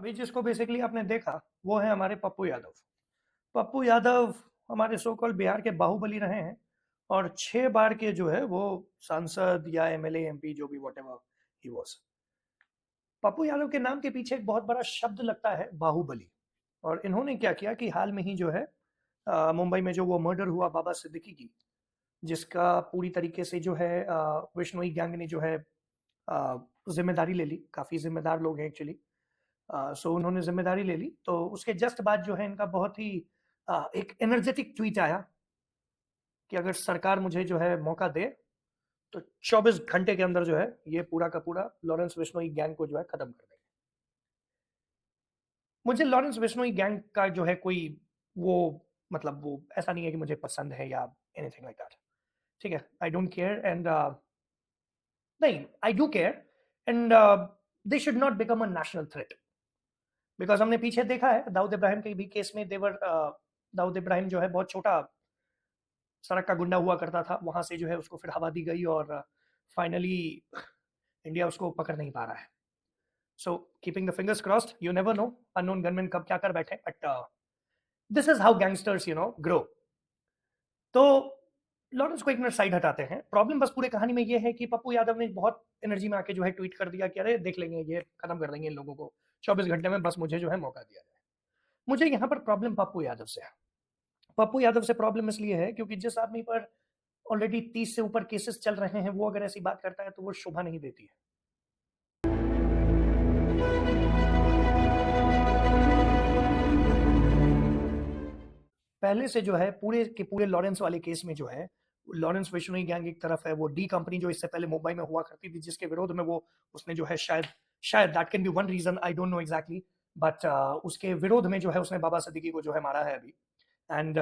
अभी जिसको बेसिकली आपने देखा, वो है हमारे पप्पू यादव। पप्पू यादव हमारे सो कॉल्ड बिहार के बाहुबली रहे हैं और 6 बार के जो है वो सांसद या एमएलए, एमपी जो भी whatever he was. Pappu Yadav के नाम के पीछे एक बहुत बड़ा शब्द लगता है बाहुबली। और इन्होंने क्या किया कि हाल में ही जो है मुंबई में जो वो मर्डर हुआ बाबा सिद्दीकी की, जिसका पूरी तरीके से जो है विश्नोई गैंग ने जो है ज़िम्मेदारी ले ली। काफ़ी ज़िम्मेदार लोग हैं एक्चुअली। सो उन्होंने ज़िम्मेदारी ले ली, तो उसके जस्ट बाद जो है इनका बहुत ही एक एनर्जेटिक ट्वीट आया कि अगर सरकार मुझे जो है मौका दे, तो 24 घंटे के अंदर जो है ये पूरा का पूरा लॉरेंस बिश्नोई गैंग को जो है खत्म कर देंगे। मुझे लॉरेंस बिश्नोई गैंग का जो है कोई वो मतलब वो ऐसा नहीं है कि मुझे पसंद है या एनीथिंग लाइक दैट। ठीक है, आई डोंट केयर एंड नहीं, I do care and they should not become a national threat. Because हमने पीछे देखा है दाऊद इब्राहिम के भी केस में दाऊद इब्राहिम जो है बहुत छोटा सड़क का गुंडा हुआ करता था, वहाँ से जो है उसको फिर हवा दी गई और फाइनली इंडिया उसको पकड़ नहीं पा रहा है। So keeping the fingers crossed, you never know unknown gunman कब क्या कर बैठे, but this is how gangsters grow. तो लॉरेंस को एक मिनट साइड हटाते हैं। प्रॉब्लम बस पूरी कहानी में ये है कि पप्पू यादव ने बहुत एनर्जी में आके जो है ट्वीट कर दिया कि अरे देख लेंगे, ये खत्म कर देंगे इन लोगों को 24 घंटे में, बस मुझे जो है मौका दिया जाए। मुझे यहाँ पर प्रॉब्लम पप्पू यादव से है। पप्पू यादव से प्रॉब्लम इसलिए है क्योंकि जिस आदमी पर ऑलरेडी 30 से ऊपर केसेस चल रहे हैं, वो अगर ऐसी बात करता है तो वो शोभा नहीं देती है। पहले से जो है पूरे के पूरे लॉरेंस वाले केस में जो है, लॉरेंस बिश्नोई गैंग एक तरफ है, वो डी कंपनी जो इससे पहले मुंबई में हुआ करती थी, जिसके विरोध में वो उसने जो है शायद that can be one reason, I don't know exactly, but उसके विरोध में जो है उसने बाबा सिद्दीकी को जो है मारा है अभी। एंड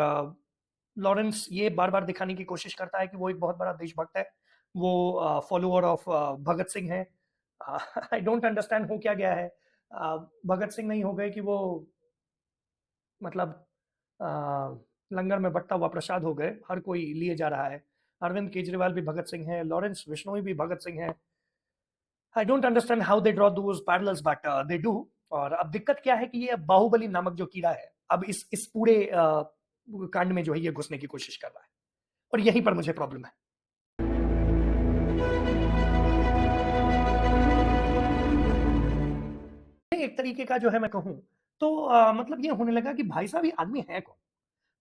लॉरेंस ये बार बार दिखाने की कोशिश करता है कि वो एक बहुत बड़ा देशभक्त है, वो फॉलोअर ऑफ भगत सिंह है। आई डोंट अंडरस्टैंड हो क्या गया है। भगत सिंह नहीं हो गए कि वो मतलब अ, लंगर में बंटता हुआ प्रसाद हो गए, हर कोई लिए जा रहा है। अरविंद केजरीवाल भी भगत सिंह है, लॉरेंस बिश्नोई भी भगत सिंह है। I don't understand how they draw those parallels, but they do. और अब दिक्कत क्या है कि ये बाहुबली नामक जो कीड़ा है, अब इस पूरे कांड में जो है ये घुसने की कोशिश कर रहा है, और यहीं पर मुझे प्रॉब्लम है। एक तरीके का जो है मैं कहूँ तो मतलब ये होने लगा कि भाई साहब ये आदमी है कौन?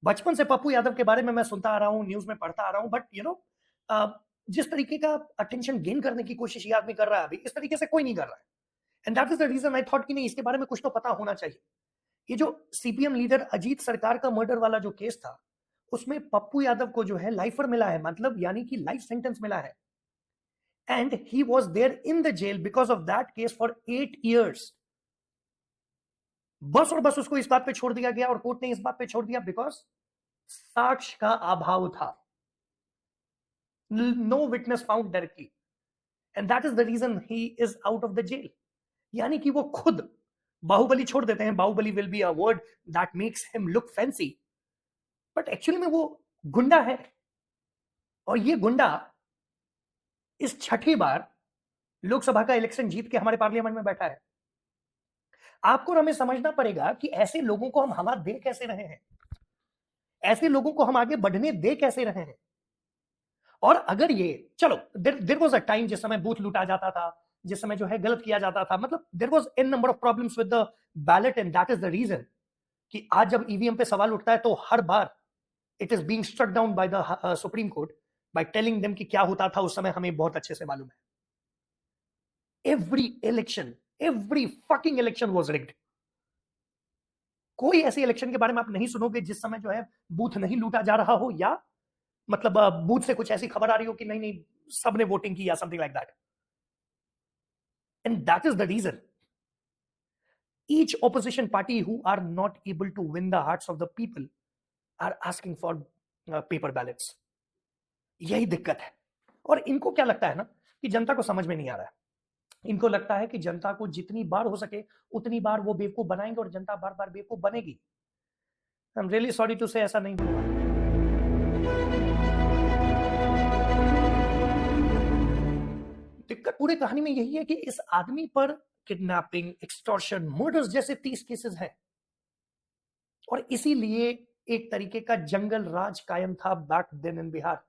बचपन से पप्पू यादव के बारे में मैं सुनता आ रहा हूँ, न्यूज़ में पढ़ता आ रहा हूँ, बट जिस तरीके का अटेंशन गेन करने की कोशिश ये आदमी कर रहा है अभी, इस तरीके से कोई नहीं कर रहा है। And that is the reason I thought कि नहीं, इसके बारे में कुछ तो पता होना चाहिए। ये जो सीपीएम लीडर अजीत सरकार का मर्डर वाला जो केस था, उसमें पप्पू यादव को जो है लाइफर मिला है, मतलब यानी कि लाइफ सेंटेंस मिला है। And he was there in the jail because of that case for 8 years. बस और बस उसको इस बात पे छोड़ दिया गया और कोर्ट ने इस बात पे छोड़ दिया बिकॉज़ साक्ष्य का अभाव था। No witness found directly, and that is the reason he is out of the jail. यानी कि वो खुद बाहुबली छोड़ देते हैं, बाहुबली will be a word that makes him look fancy, but actually में वो गुंडा है। और ये गुंडा इस छठी बार लोकसभा का इलेक्शन जीत के हमारे पार्लियामेंट में बैठा है। आपको और हमें समझना पड़ेगा कि ऐसे लोगों को हम हवा दे कैसे रहे हैं, ऐसे लोगों को हम आगे बढ़ने दे कैसे रहे हैं। और अगर ये चलो देयर वाज अ टाइम जिस समय बूथ लूटा जाता था, जिस समय जो है गलत किया जाता था, मतलब there was an number of problems with the ballot, and that is the reason कि आज जब ईवीएम पे सवाल उठता है तो हर बार it is being struck down by the Supreme Court by telling them कि क्या होता था उस समय हमें बहुत अच्छे से मालूम है। Every fucking election was rigged. कोई ऐसे इलेक्शन के बारे में आप नहीं सुनोगे जिस समय जो है बूथ नहीं लूटा जा रहा हो, या मतलब बूथ से कुछ ऐसी खबर आ रही हो कि नहीं नहीं सबने वोटिंग की या something like that. And that is the reason each opposition party who are not able to win the hearts of the people are asking for paper ballots। यही दिक्कत है। और इनको क्या लगता है ना कि जनता को समझ में नहीं आ रहा है। इनको लगता है कि जनता को जितनी बार हो सके उतनी बार वो बेवकूफ बनाएंगे और जनता बार बार बेवकूफ बनेगी। I am really sorry to say ऐसा नहीं होगा। दिक्कत पूरी कहानी में यही है कि इस आदमी पर किडनैपिंग, एक्सटॉर्शन, मर्डर्स जैसे 30 केसेस हैं। और इसीलिए एक तरीके का जंगल राज कायम था बैक देन इन बिहार,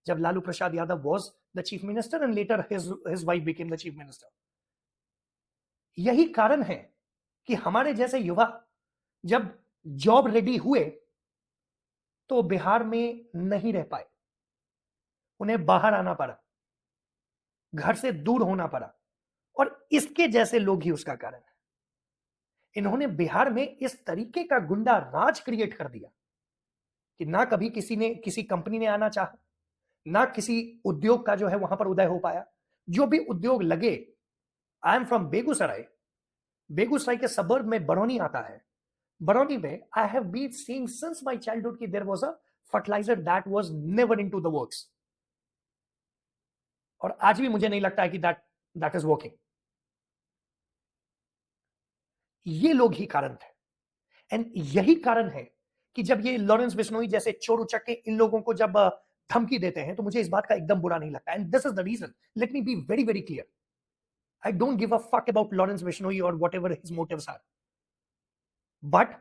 जब Lalu Prasad Yadav was the chief minister and later his wife became the chief minister. यही कारण है कि हमारे जैसे युवा जब जॉब रेडी हुए तो बिहार में नहीं रह पाए, उन्हें बाहर आना पड़ा, घर से दूर होना पड़ा, और इसके जैसे लोग ही उसका कारण है। इन्होंने बिहार में इस तरीके का गुंडा राज क्रिएट कर दिया कि ना कभी किसी कंपनी ने आना चाहा, ना किसी उद्योग का जो है वहां पर उदय हो पाया। जो भी उद्योग लगे, I am from Begusarai, Begusarai के सबर्ब में बरौनी आता है, बरौनी में I have been seeing since my childhood कि there was a fertiliser that was never into the works, और आज भी मुझे नहीं लगता है कि दैट इज वर्किंग। ये लोग ही कारण थे, एंड यही कारण है कि जब ये लॉरेंस बिश्नोई जैसे चोर उचक्के इन लोगों को जब धमकी देते हैं तो मुझे इस बात का एकदम बुरा नहीं लगता। And this is the reason, let me be very very clear, I don't give a fuck about Lawrence Bishnoi और whatever his motives are, but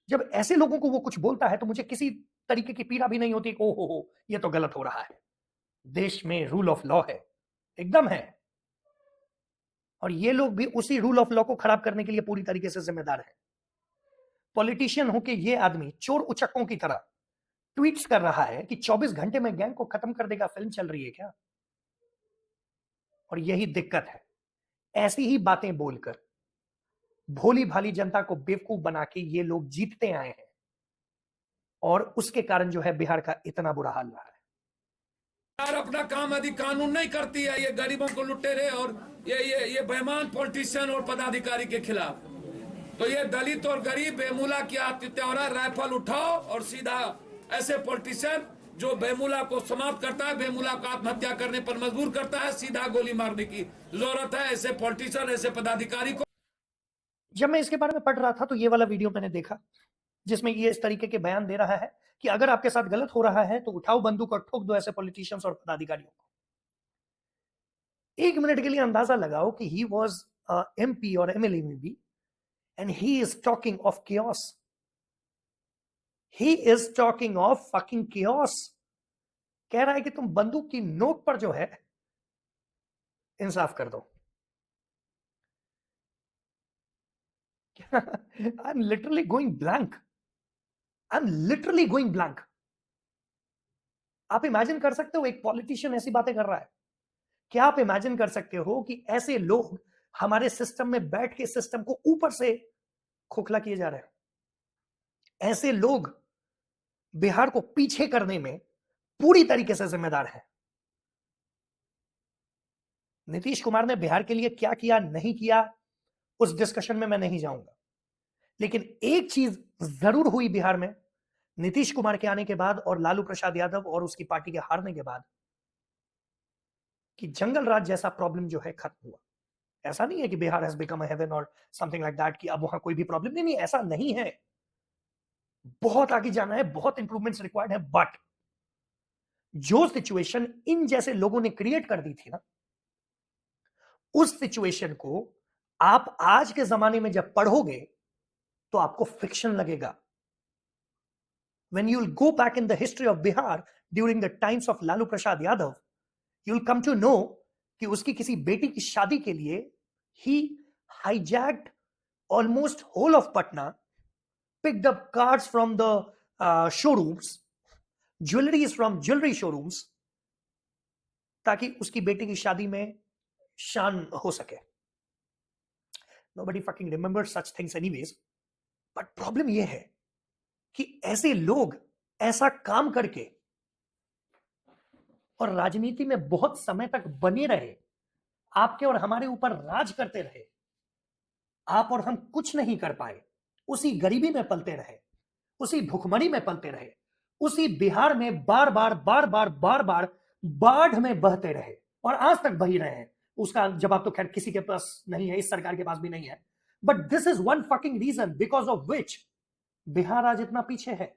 जब ऐसे लोगों को वो कुछ बोलता है तो मुझे किसी तरीके की पीड़ा भी नहीं होती कि ओ हो ये तो गलत हो रहा है। देश में रूल ऑफ लॉ है, एकदम है, और ये लोग भी उसी रूल ऑफ लॉ को खराब करने के लिए पूरी तरीके से जिम्मेदार है। पॉलिटिशियन होके ये आदमी चोर उचक्कों की तरह ट्वीट्स कर रहा है कि 24 घंटे में गैंग को खत्म कर देगा, फिल्म चल रही है क्या? और यही दिक्कत है, ऐसी ही बातें बोलकर भोली भाली जनता को बेवकूफ बना के ये लोग जीतते आए हैं, और उसके कारण जो है बिहार का इतना बुरा हाल रहा है। यार अपना काम यदि कानून नहीं करती है, ये गरीबों को लुटेरे और ये बेईमान पॉलिटिशियन और पदाधिकारी के खिलाफ, तो ये दलित और गरीब बेमूला की आत्महत्या, राइफल उठाओ और सीधा ऐसे पॉलिटिशियन जो बेमूला को समाप्त करता है, बेमूला को आत्महत्या करने पर मजबूर करता है, सीधा गोली मारने की जरूरत है ऐसे पॉलिटिशियन, ऐसे पदाधिकारी को। जब मैं इसके बारे में पढ़ रहा था तो ये वाला वीडियो मैंने देखा जिसमें ये इस तरीके के बयान दे रहा है कि अगर आपके साथ गलत हो रहा है तो उठाओ बंदूक और ठोक दो ऐसे पॉलिटिशियंस और पदाधिकारियों को। एक मिनट के लिए अंदाजा लगाओ कि ही वॉज एमपी और एमएलए में भी, and he is talking of chaos. He is talking of fucking chaos. कह रहा है कि तुम बंदूक की नोक पर जो है इंसाफ कर दो। I am literally going blank, I am literally going blank. आप इमेजिन कर सकते हो एक पॉलिटिशियन ऐसी बातें कर रहा है? क्या आप इमेजिन कर सकते हो कि ऐसे लोग हमारे सिस्टम में बैठ के सिस्टम को ऊपर से खोखला किए जा रहे हैं? ऐसे लोग बिहार को पीछे करने में पूरी तरीके से जिम्मेदार हैं। नीतीश कुमार ने बिहार के लिए क्या किया नहीं किया उस डिस्कशन में मैं नहीं जाऊंगा, लेकिन एक चीज जरूर हुई बिहार में नीतीश कुमार के आने के बाद और लालू प्रसाद यादव और उसकी पार्टी के हारने के बाद, कि जंगल राज जैसा प्रॉब्लम जो है खत्म हुआ। ऐसा नहीं है कि Bihar has become a heaven और समथिंग लाइक दैट, कि अब वहां कोई भी प्रॉब्लम नहीं, ऐसा नहीं है। बहुत आगे जाना है, बहुत इंप्रूवमेंट्स रिक्वायर्ड है, बट जो सिचुएशन इन जैसे लोगों ने क्रिएट कर दी थी ना, उस सिचुएशन को आप आज के जमाने में जब पढ़ोगे तो आपको फिक्शन लगेगा। When you'll go back in the history of Bihar during the times of Lalu Prasad Yadav, you'll come to know कि उसकी किसी बेटी की शादी के लिए he hijacked almost whole of Patna, picked up cars from the showrooms, jewelries from jewelry showrooms, ताकि उसकी बेटी की शादी में शान हो सके। Nobody fucking remembers such things anyways, but problem ये है कि ऐसे लोग ऐसा काम करके और राजनीति में बहुत समय तक बने रहे, आपके और हमारे ऊपर राज करते रहे, आप और हम कुछ नहीं कर पाए, उसी गरीबी में पलते रहे, उसी भुखमरी में पलते रहे, उसी बिहार में बार बार बाढ़ में बहते रहे, और आज तक बही रहे हैं। उसका जवाब तो खैर किसी के पास नहीं है, इस सरकार के पास भी नहीं है, but this is one fucking reason because of which Bihar आज इतना पीछे है।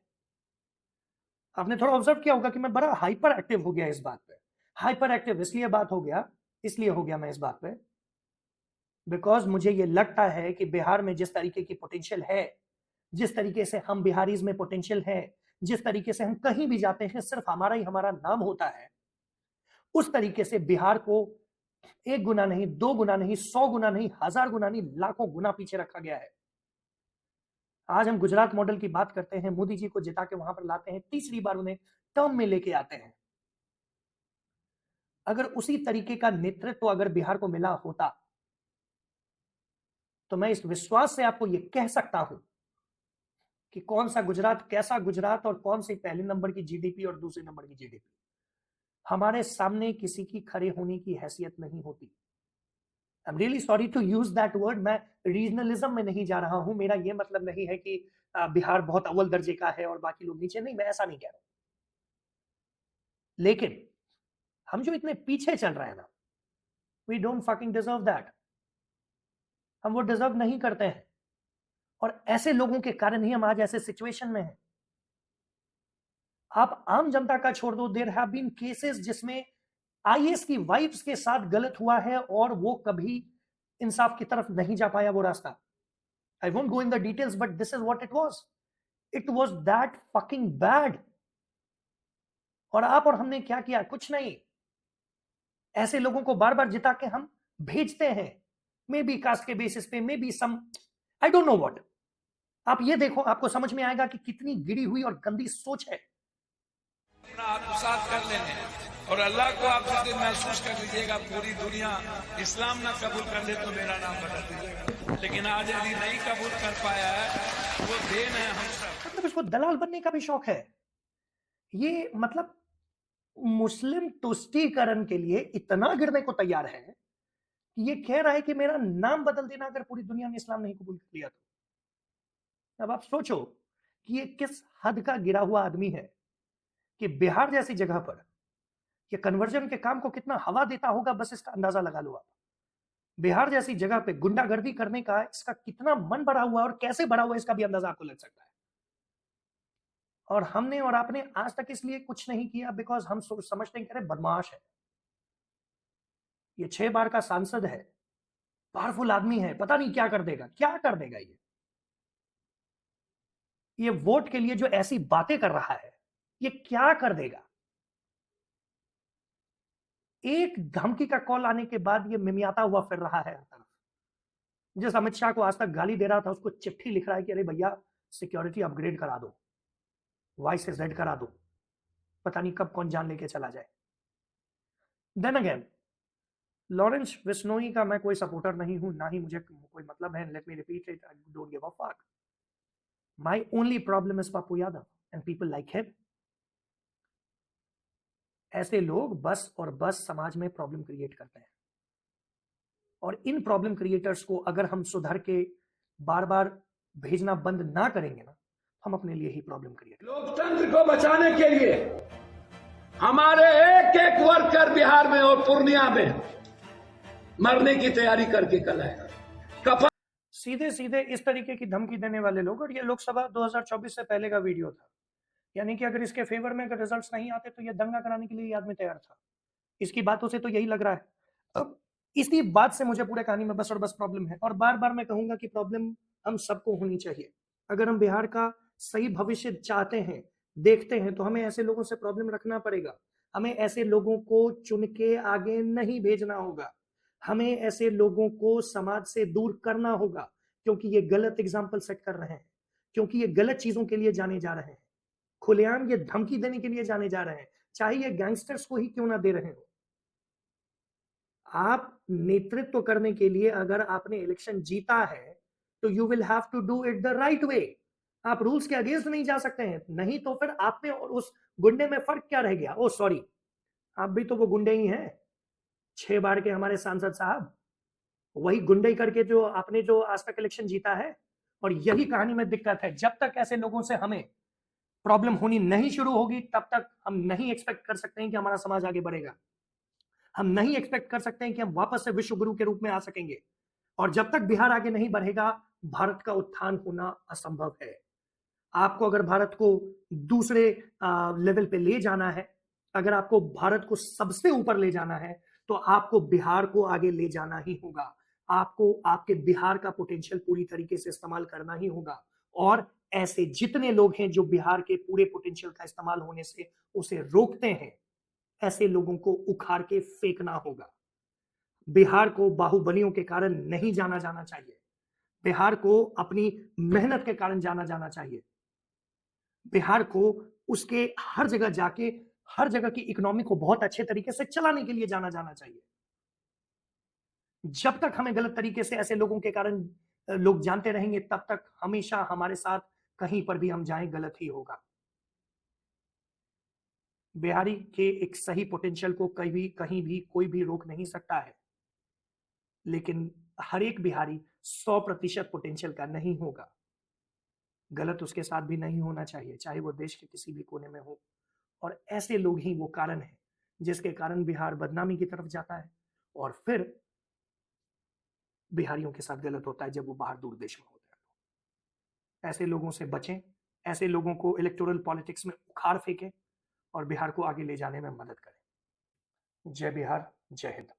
आपने थोड़ा ऑब्जर्व किया होगा कि मैं बड़ा हाइपर एक्टिव हो गया इस बात पे। हाइपर एक्टिव इसलिए हो गया मैं इस बात पे बिकॉज मुझे ये लगता है कि बिहार में जिस तरीके की पोटेंशियल है, जिस तरीके से हम बिहारीज में पोटेंशियल है, जिस तरीके से हम कहीं भी जाते हैं सिर्फ हमारा ही हमारा नाम होता है, उस तरीके से बिहार को 1 गुना नहीं, 2 गुना नहीं, 100 गुना नहीं, 1000 गुना नहीं, लाखों गुना पीछे रखा गया है। आज हम गुजरात मॉडल की बात करते हैं, मोदी जी को जिता के वहां पर लाते हैं, तीसरी बार उन्हें टर्म में लेके आते हैं। अगर उसी तरीके का नेतृत्व अगर बिहार को मिला होता तो मैं इस विश्वास से आपको यह कह सकता हूं कि कौन सा गुजरात, कैसा गुजरात और कौन सी पहले नंबर की जीडीपी और दूसरे नंबर की जीडीपी, हमारे सामने किसी की खड़े होने की हैसियत नहीं होती। I am really sorry to use that word. मैं रीजनलिज्म में नहीं जा रहा हूं, मेरा यह मतलब नहीं है कि बिहार बहुत अव्वल दर्जे का है और बाकी लोग नीचे, नहीं, मैं ऐसा नहीं कह रहा हूं। लेकिन हम जो इतने पीछे चल रहे हैं ना, we don't fucking deserve that. हम वो डिजर्व नहीं करते हैं और ऐसे लोगों के कारण ही हम आज ऐसे सिचुएशन में हैं। आप आम जनता का छोड़ दो, देयर हैव बीन केसेस जिसमें आईएएस की वाइफ्स के साथ गलत हुआ है और वो कभी इंसाफ की तरफ नहीं जा पाया वो रास्ता। I won't go in the details but this is what it was that fucking bad. और आप और हमने क्या किया? कुछ नहीं। ऐसे लोगों को बार बार जिता के हम भेजते हैं, मे बी कास्ट के बेसिस पे, maybe some, I don't know what. आप ये देखो, आपको समझ में आएगा कि कितनी गिरी हुई और गंदी सोच है। अपना आत्मसात कर लेने और अल्लाह को आप जिस दिन महसूस कर लीजिएगा पूरी दुनिया इस्लाम ना कबूल कर ले तो मेरा नाम बदल दीजिएगा। लेकिन आज यदि नहीं कबूल कर पाया है वो देन है हम सब। मतलब इसको दलाल बनने का भी शौक है। ये मतलब मुस्लिम तुष्टीकरण के लिए इतना गिरने को तैयार है कि ये कह रहा है कि मेरा नाम बदल देना अगर पूरी दुनिया ने इस्लाम नहीं कबूल कर लिया तो। अब आप सोचो कि ये किस हद का गिरा हुआ आदमी है कि बिहार जैसी जगह पर ये कन्वर्जन के काम को कितना हवा देता होगा, बस इसका अंदाजा लगा लो आप। बिहार जैसी जगह पे गुंडागर्दी करने का इसका कितना मन बढ़ा हुआ और कैसे बढ़ा हुआ इसका भी अंदाजा आपको लग सकता है। और हमने और आपने आज तक इसलिए कुछ नहीं किया बिकॉज हम समझते हैं कि अरे बदमाश है, ये 6 बार का सांसद है, पावरफुल आदमी है, पता नहीं क्या कर देगा, क्या कर देगा ये वोट के लिए जो ऐसी बातें कर रहा है ये क्या कर देगा। एक धमकी का कॉल आने के बाद ये मिमियाता हुआ फिर रहा है हर तरफ। जिस अमित शाह को आज तक गाली दे रहा था उसको चिट्ठी लिख रहा है कि अरे भैया सिक्योरिटी अपग्रेड करा दो, वॉइस से जेड करा दो, पता नहीं कब कौन जान लेके चला जाए। देन अगेन, लॉरेंस बिश्नोई का मैं कोई सपोर्टर नहीं हूं, ना ही मुझे कोई मतलब है। Let me repeat it, I don't give a fuck. My only problem is Pappu Yadav and people like him. ऐसे लोग बस और बस समाज में प्रॉब्लम क्रिएट करते हैं और इन प्रॉब्लम क्रिएटर्स को अगर हम सुधर के बार बार भेजना बंद ना करेंगे ना, हम अपने लिए ही प्रॉब्लम क्रिएट। लोकतंत्र को बचाने के लिए हमारे एक एक वर्कर बिहार में और पूर्णिया में मरने की तैयारी करके कल आएगा। सीधे सीधे इस तरीके की धमकी देने वाले लोग, और ये लोकसभा 2024 से पहले का वीडियो था, यानी कि अगर इसके फेवर में अगर रिजल्ट्स नहीं आते तो ये दंगा कराने के लिए ये आदमी तैयार था। इसकी बातों से तो यही लग रहा है। अब इसी बात से मुझे पूरे कहानी में बस और बस प्रॉब्लम है, और बार बार मैं कहूंगा कि प्रॉब्लम हम सबको होनी चाहिए। अगर हम बिहार का सही भविष्य चाहते हैं, देखते हैं, तो हमें ऐसे लोगों से प्रॉब्लम रखना पड़ेगा। हमें ऐसे लोगों को चुन के आगे नहीं भेजना होगा, हमें ऐसे लोगों को समाज से दूर करना होगा, क्योंकि ये गलत एग्जाम्पल सेट कर रहे हैं, क्योंकि ये गलत चीजों के लिए जाने जा रहे हैं, खुलेआम ये धमकी देने के लिए जाने जा रहे हैं, चाहे ये गैंगस्टर्स को ही क्यों ना दे रहे हो। आप नेतृत्व करने के लिए अगर आपने इलेक्शन जीता है तो you will have to do it the right way. आप रूल्स के अगेंस्ट नहीं जा सकते हैं, नहीं तो फिर आप में और उस गुंडे में फर्क क्या रह गया? ओ सॉरी, आप भी तो वो गुंडे ही हैं, 6 बार के हमारे सांसद साहब, वही गुंडे करके जो आपने जो आज तक इलेक्शन जीता है। और यही कहानी में दिक्कत है, जब तक ऐसे लोगों से हमें प्रॉब्लम होनी नहीं शुरू होगी तब तक हम नहीं एक्सपेक्ट कर सकते हैं कि हमारा समाज आगे बढ़ेगा। हम नहीं एक्सपेक्ट कर सकते हैं कि हम वापस से विश्व गुरु के रूप में आ सकेंगे। और जब तक बिहार आगे नहीं बढ़ेगा, भारत का उत्थान होना असंभव है। आपको अगर भारत को दूसरे लेवल पे ले जाना है, अगर आपको भारत को सबसे ऊपर ले जाना है, तो आपको बिहार को आगे ले जाना ही होगा। आपको आपके बिहार का पोटेंशियल पूरी तरीके से इस्तेमाल करना ही होगा, और ऐसे जितने लोग हैं जो बिहार के पूरे पोटेंशियल का इस्तेमाल होने से उसे रोकते हैं, ऐसे लोगों को उखाड़ के फेंकना होगा। बिहार को बाहुबलियों के कारण नहीं जाना जाना चाहिए, बिहार को अपनी मेहनत के कारण जाना जाना चाहिए। बिहार को उसके हर जगह जाके हर जगह की इकोनॉमी को बहुत अच्छे तरीके से चलाने के लिए जाना जाना चाहिए। जब तक हमें गलत तरीके से ऐसे लोगों के कारण लोग जानते रहेंगे, तब तक हमेशा हमारे साथ कहीं पर भी हम जाएं गलत ही होगा। बिहारी के एक सही पोटेंशियल को कहीं भी कोई भी रोक नहीं सकता है, लेकिन हर एक बिहारी 100% पोटेंशियल का नहीं होगा। गलत उसके साथ भी नहीं होना चाहिए, चाहे वो देश के किसी भी कोने में हो। और ऐसे लोग ही वो कारण हैं जिसके कारण बिहार बदनामी की तरफ जाता है, और फिर बिहारियों के साथ गलत होता है जब वो बाहर दूर देश में होते हैं। ऐसे लोगों से बचें, ऐसे लोगों को इलेक्टोरल पॉलिटिक्स में उखाड़ फेंकें और बिहार को आगे ले जाने में मदद करें। जय बिहार, जय हिंद।